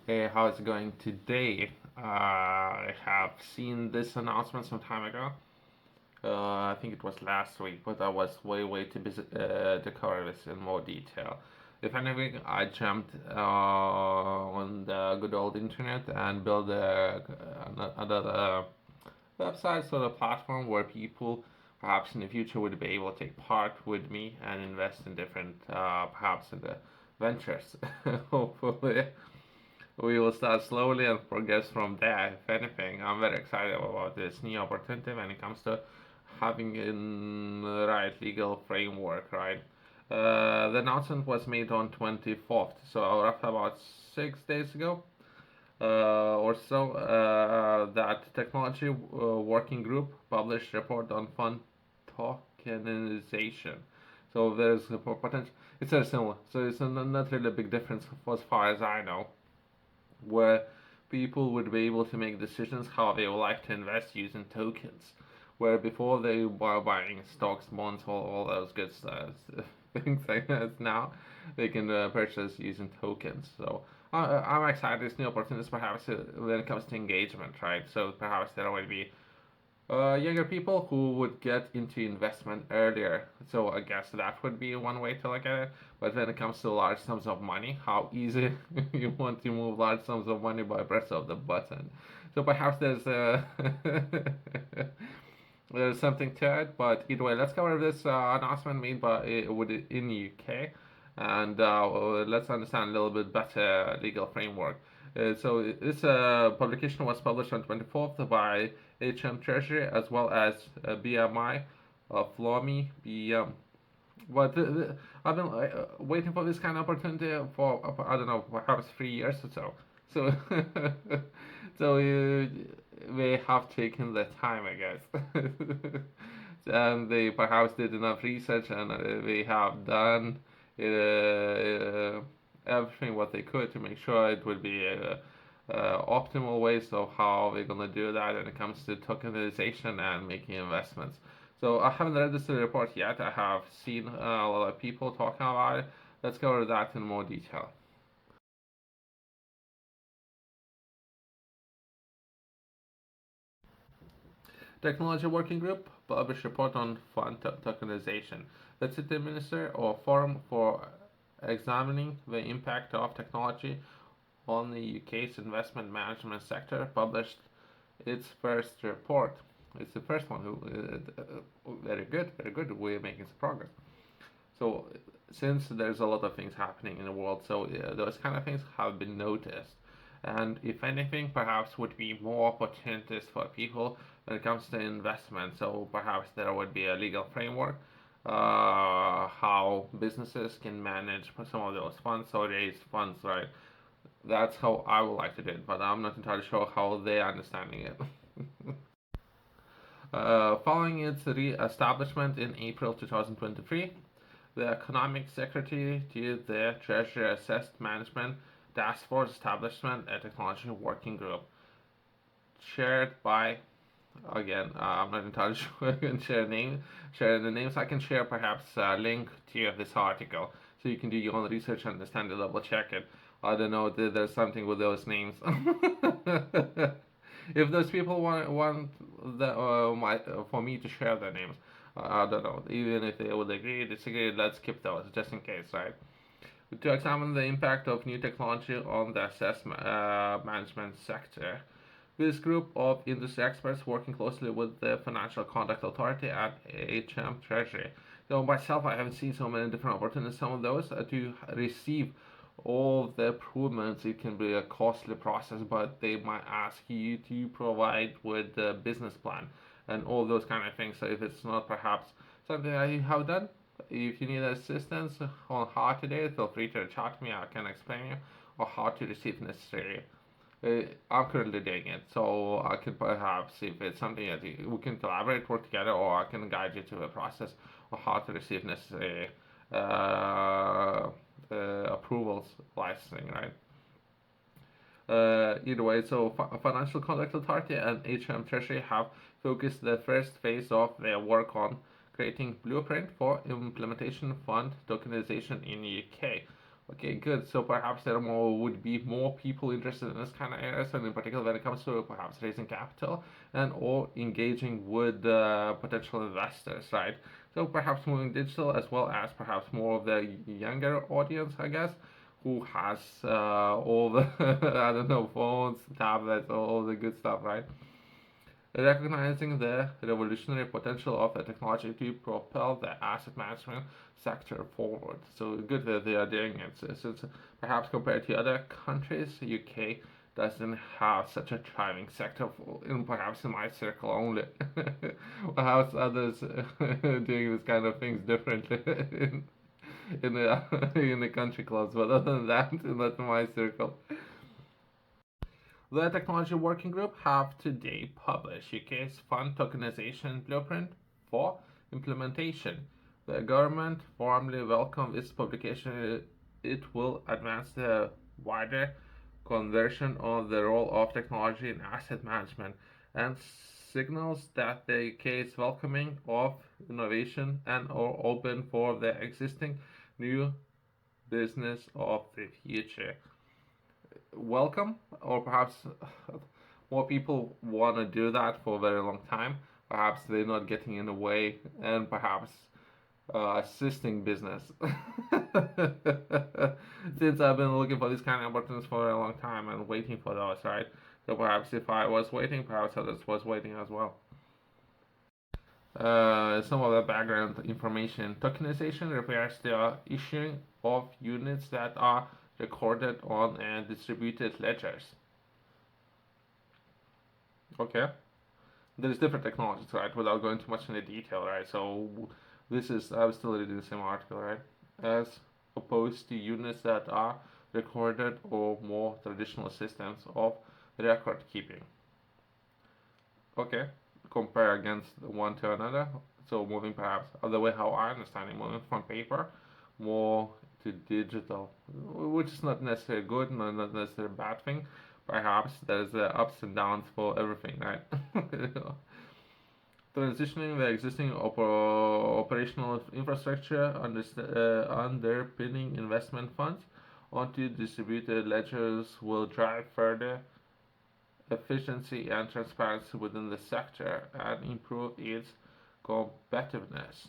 Hey, how's it going today? I have seen this announcement some time ago. I think it was last week, but I was way too busy to cover this in more detail. If anything, I jumped on the good old internet and built another website, sort of platform where people perhaps in the future would be able to take part with me and invest in different, perhaps in the ventures, hopefully we will start slowly and progress from there. If anything, I'm very excited about this new opportunity when it comes to having in the right legal framework, right? The announcement was made on 24th, so roughly about 6 days ago or so. That technology working group published report on fund tokenization. So there's a potential. It's very similar. So it's not really a big difference as far as I know where people would be able to make decisions how they would like to invest using tokens. Where before they were buying stocks, bonds, all those good stuff, things like that. Now they can purchase using tokens. So I'm excited. This new opportunities, perhaps when it comes to engagement, right? So perhaps there will be younger people who would get into investment earlier. So I guess that would be one way to look at it. But when it comes to large sums of money, how easy you want to move large sums of money by press of the button. So perhaps there's there's something to it. But either way, let's cover this announcement made by in UK, and let's understand a little bit better legal framework. So this publication was published on 24th by Treasury as well as BMI, FLOMI, BM. But I've been waiting for this kind of opportunity for I don't know, perhaps 3 years or so. So so they have taken the time, I guess. And they perhaps did enough research and they have done everything what they could to make sure it would be optimal ways of how we're gonna do that when it comes to tokenization and making investments. So I haven't read this report yet. I have seen a lot of people talking about it. Let's cover that in more detail. Technology Working Group published report on fund tokenization. The city minister or forum for examining the impact of technology on the UK's investment management sector published its first report. It's the first one. Very good, very good. We're making some progress. So since there's a lot of things happening in the world, so those kind of things have been noticed. And if anything, perhaps would be more opportunities for people when it comes to investment. So perhaps there would be a legal framework, how businesses can manage some of those funds or raise funds, right? That's how I would like to do it, but I'm not entirely sure how they're understanding it. Following its re-establishment in April 2023, the Economic Secretary to the Treasury assessed management task force establishment a technology working group chaired by again I'm not entirely sure I can share the names. I can share perhaps a link to this article so you can do your own research and understand it, double check it. I don't know, there's something with those names. If those people want the for me to share their names, I don't know. Even if they would agree, disagree, let's keep those just in case, right? To examine the impact of new technology on the assessment management sector. This group of industry experts working closely with the Financial Conduct Authority at Treasury. So myself, I haven't seen so many different opportunities. Some of those to receive all the improvements. It can be a costly process, but they might ask you to provide with the business plan and all those kind of things. So if it's not perhaps something that you have done, if you need assistance on how to do it, feel free to chat to me. I can explain you or how to receive necessary. I'm currently doing it, so I can perhaps see if it's something that we can collaborate, work together, or I can guide you to a process of how to receive necessary approvals, licensing, right? Either way, so Financial Conduct Authority and Treasury have focused the first phase of their work on creating blueprint for implementation fund tokenization in the UK, Okay, good. So perhaps there would be more people interested in this kind of areas, and in particular when it comes to perhaps raising capital and or engaging with potential investors, right? So perhaps moving digital as well as perhaps more of the younger audience, I guess, who has all the I don't know phones, tablets, all the good stuff, right? Recognizing the revolutionary potential of the technology to propel the asset management sector forward. So good that they are doing it. Since perhaps compared to other countries, UK doesn't have such a thriving sector, perhaps in my circle only. Perhaps others doing this kind of things differently in the country clubs, but other than that, not in my circle. The Technology Working Group have today published UK's Fund Tokenisation Blueprint for implementation. The government warmly welcomed its publication. It will advance the wider conversion of the role of technology in asset management and signals that the UK is welcoming of innovation and are open for the existing new business of the future. Welcome, or perhaps more people want to do that for a very long time. Perhaps they're not getting in the way, and perhaps assisting business. Since I've been looking for these kind of opportunities for a long time and waiting for those, right? So perhaps if I was waiting, perhaps others was waiting as well. Some of the background information. Tokenization refers to the issuing of units that are recorded on and distributed ledgers. Okay, there's different technologies, right? Without going too much into detail, right? So this is I was still reading the same article, right? As opposed to units that are recorded or more traditional systems of record keeping. Okay, compare against one to another. So moving perhaps other way how I understand it, moving from paper more to digital, which is not necessarily good, not necessarily a bad thing. Perhaps there's ups and downs for everything, right? Transitioning the existing operational infrastructure underpinning investment funds onto distributed ledgers will drive further efficiency and transparency within the sector and improve its competitiveness.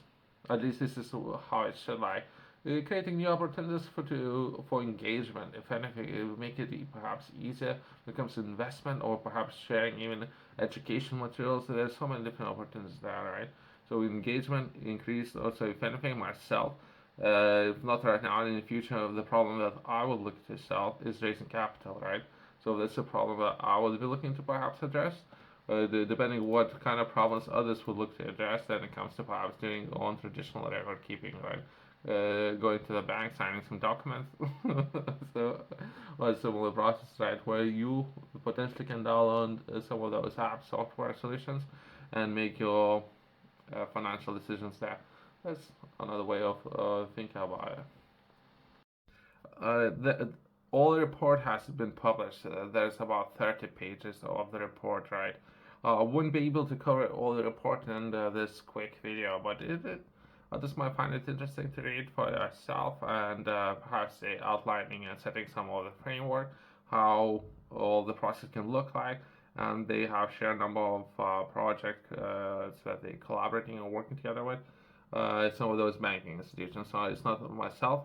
At least this is how it should lie. Creating new opportunities for engagement. If anything, it will make it perhaps easier when it comes to investment or perhaps sharing even education materials. So there's so many different opportunities there, right? So engagement increased also. If anything, myself, if not right now, in the future, the problem that I would look to solve is raising capital, right? So that's a problem that I would be looking to perhaps address. Depending what kind of problems others would look to address, then it comes to perhaps doing on traditional record keeping, right? Going to the bank, signing some documents. So, or a similar process, right, where you potentially can download some of those app software solutions and make your financial decisions there. That's another way of thinking about it. All the report has been published. There's about 30 pages of the report, right? I wouldn't be able to cover all the report in this quick video, but I just might find it interesting to read for yourself and perhaps outlining and setting some of the framework, how all the process can look like, and they have shared a number of projects that they're collaborating and working together with some of those banking institutions. So it's not myself.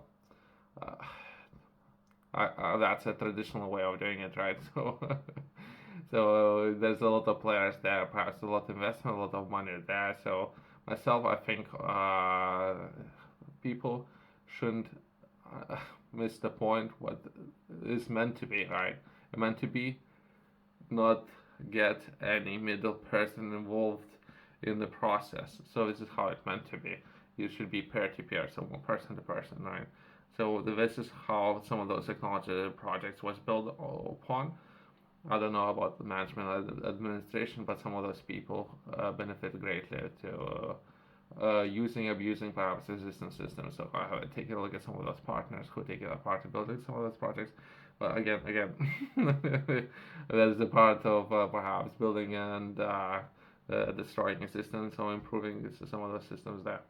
Uh, that's a traditional way of doing it, right? So, so there's a lot of players there, perhaps a lot of investment, a lot of money there. So myself, I think people shouldn't miss the point. What is meant to be, right? Meant to be not get any middle person involved in the process. So this is how it's meant to be. You should be peer to peer, so one person to person, right? So this is how some of those technology projects was built upon. I don't know about the management administration, but some of those people benefit greatly to abusing perhaps existing systems. So I have taken a look at some of those partners who take a part in building some of those projects. But again, that is a part of perhaps building and destroying a system, so improving some of those systems there.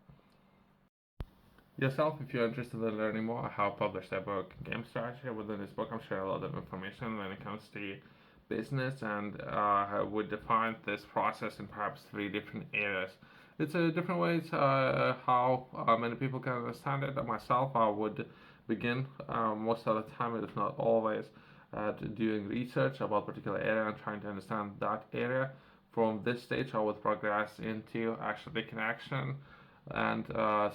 yourself. If you're interested in learning more, I have published a book, Game Strategy. Within this book, I'm sharing a lot of information when it comes to business, and I would define this process in perhaps three different areas. It's a different ways how many people can understand it. Myself, I would begin most of the time, if not always, doing research about a particular area and trying to understand that area. From this stage, I would progress into actually taking action and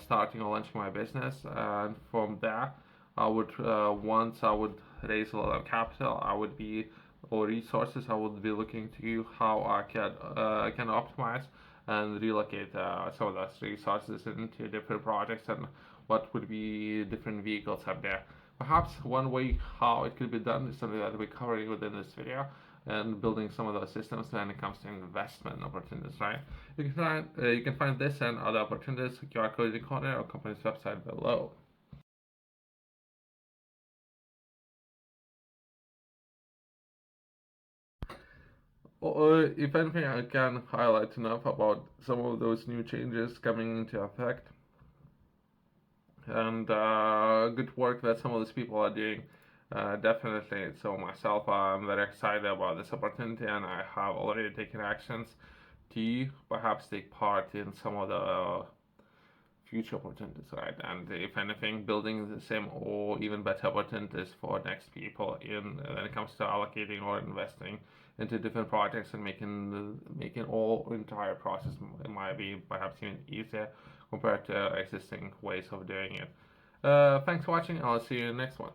starting or launching my business. And from there, I would once I would raise a lot of capital, I would be or resources, I would be looking to how I can optimize and relocate some of those resources into different projects and what would be different vehicles up there. Perhaps one way how it could be done is something that we're covering within this video and building some of those systems when it comes to investment opportunities, right? You can find this and other opportunities QR code in the corner or company's website below. Or if anything, I can highlight enough about some of those new changes coming into effect and good work that some of these people are doing. Definitely. So myself, I'm very excited about this opportunity, and I have already taken actions to perhaps take part in some of the future opportunities, right? And if anything, building the same or even better opportunities for next people in when it comes to allocating or investing into different projects and making all entire process might be perhaps even easier compared to existing ways of doing it. Thanks for watching. I'll see you in the next one.